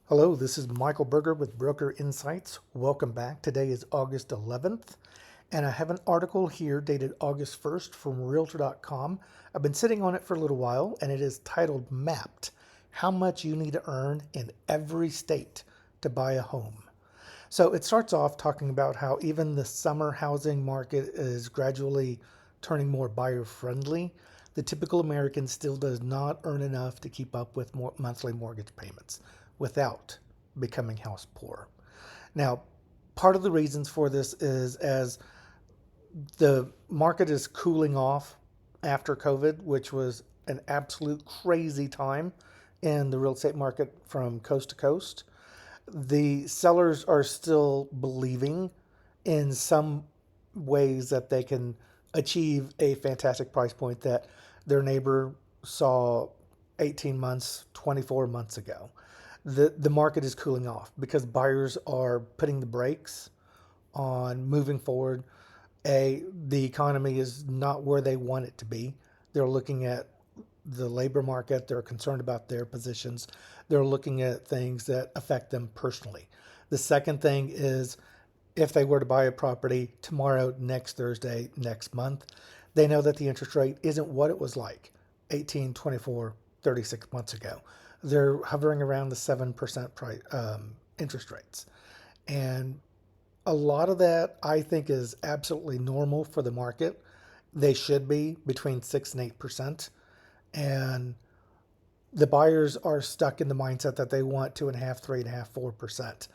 Hello, this is Michael Berger with Broker Insights. Welcome back. Today is August 11th, and I have an article here dated August 1st from Realtor.com. I've been sitting on it for a little while, and it is titled Mapped: How Much You Need to Earn in Every State to Buy a Home. So it starts off talking about how even the summer housing market is gradually turning more buyer friendly. The typical American still does not earn enough to keep up with monthly mortgage payments without becoming house poor. Now, part of the reasons for this is as the market is cooling off after COVID, which was an absolute crazy time in the real estate market from coast to coast. The sellers are still believing in some ways that they can achieve a fantastic price point that their neighbor saw 18 months, 24 months ago. The market is cooling off because buyers are putting the brakes on moving forward. The economy is not where they want it to be. They're looking at the labor market. They're concerned about their positions. They're looking at things that affect them personally. The second thing is if they were to buy a property tomorrow, next Thursday, next month, they know that the interest rate isn't what it was like 18, 24, 36 months ago. They're hovering around the 7% interest rates. And a lot of that I think is absolutely normal for the market. They should be between 6 and 8%. And the buyers are stuck in the mindset that they want 2.5, 3.5, 4%.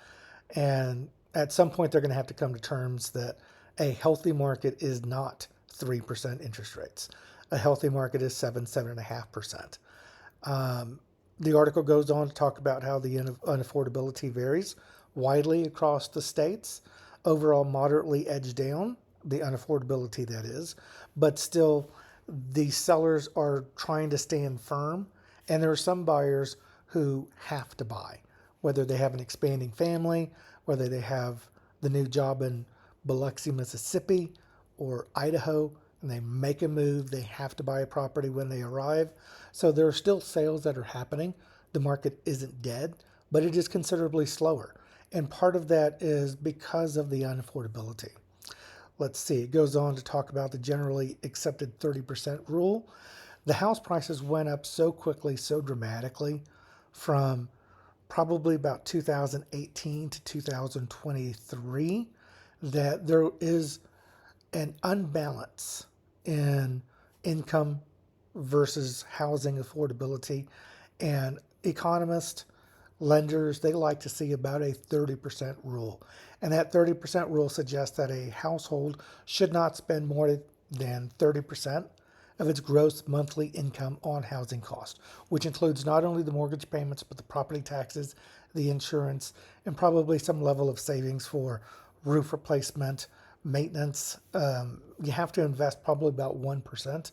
And at some point, they're going to have to come to terms that a healthy market is not 3% interest rates. A healthy market is 7.5%. The article goes on to talk about how the unaffordability varies widely across the states. Overall, moderately edged down, the unaffordability that is, but still the sellers are trying to stand firm. And there are some buyers who have to buy, whether they have an expanding family, whether they have the new job in Biloxi, Mississippi, or Idaho, and they make a move. They have to buy a property when they arrive. So there are still sales that are happening. The market isn't dead, but it is considerably slower. And part of that is because of the unaffordability. Let's see, it goes on to talk about the generally accepted 30% rule. The house prices went up so quickly, so dramatically from probably about 2018 to 2023 that there is an unbalance in income versus housing affordability. And economists, lenders, they like to see about a 30% rule. And that 30% rule suggests that a household should not spend more than 30% of its gross monthly income on housing costs, which includes not only the mortgage payments, but the property taxes, the insurance, and probably some level of savings for roof replacement, maintenance. You have to invest probably about 1%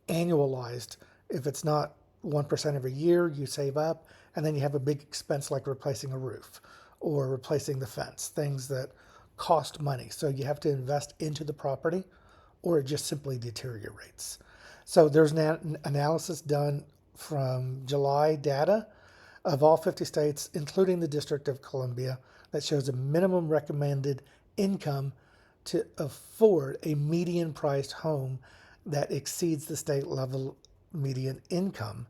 annualized. If it's not 1% every year, you save up, and then you have a big expense like replacing a roof or replacing the fence, things that cost money. So you have to invest into the property or it just simply deteriorates. So there's an analysis done from July data of all 50 states, including the District of Columbia, that shows a minimum recommended income to afford a median priced home that exceeds the state level median income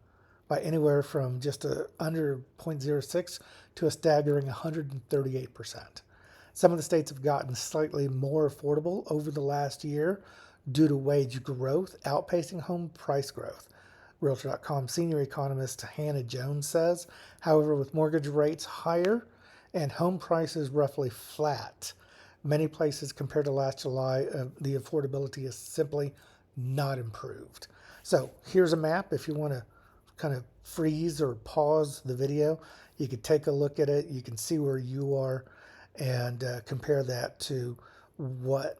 by anywhere from just under 0.06 to a staggering 138%. Some of the states have gotten slightly more affordable over the last year due to wage growth outpacing home price growth. Realtor.com senior economist Hannah Jones says, however, with mortgage rates higher and home prices roughly flat, many places compared to last July, the affordability is simply not improved. So here's a map. If you want to kind of freeze or pause the video, you could take a look at it. You can see where you are and compare that to what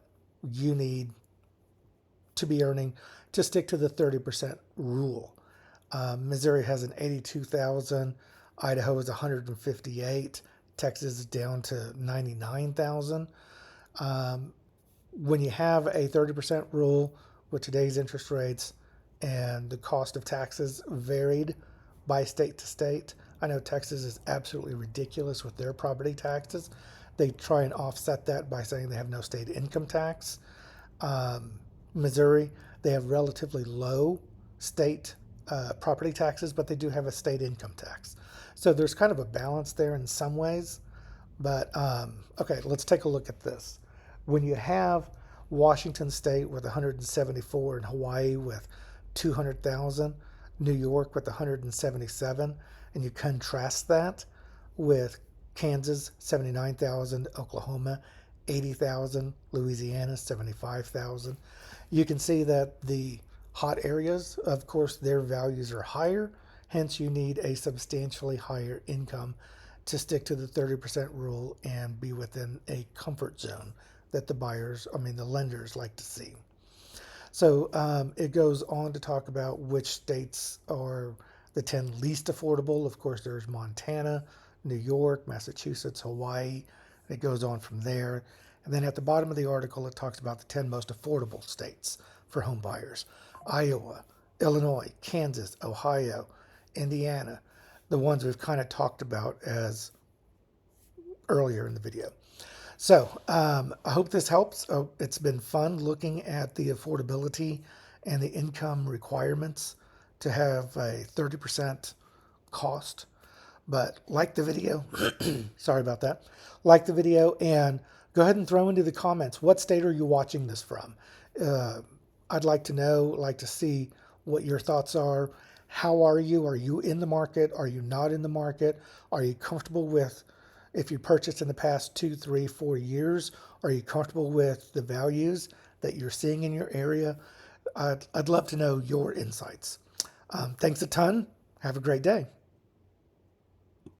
you need to be earning to stick to the 30% rule. Missouri has an 82,000, Idaho is 158, Texas is down to 99,000. When you have a 30% rule with today's interest rates and the cost of taxes varied by state to state, I know Texas is absolutely ridiculous with their property taxes. They try and offset that by saying they have no state income tax. um, Missouri, they have relatively low state property taxes, but they do have a state income tax. So there's kind of a balance there in some ways. But okay, let's take a look at this. When you have Washington State with 174 and Hawaii with 200,000, New York with 177, and you contrast that with Kansas 79,000, Oklahoma 80,000, Louisiana 75,000, you can see that the hot areas, of course, their values are higher. Hence, you need a substantially higher income to stick to the 30% rule and be within a comfort zone that the lenders like to see. So it goes on to talk about which states are the 10 least affordable. Of course, there's Montana, New York, Massachusetts, Hawaii. It goes on from there. And then at the bottom of the article, it talks about the 10 most affordable states for home buyers: Iowa, Illinois, Kansas, Ohio, Indiana, the ones we've kind of talked about as earlier in the video. So I hope this helps. It's been fun looking at the affordability and the income requirements to have a 30% cost. But like the video, sorry about that. Like the video and go ahead and throw into the comments, what state are you watching this from? Uh, I'd like to know, like to see what your thoughts are. How are you? Are you in the market? Are you not in the market? Are you comfortable with, if you purchased in the past 2, 3, 4 years, are you comfortable with the values that you're seeing in your area? I'd love to know your insights. Thanks a ton. Have a great day.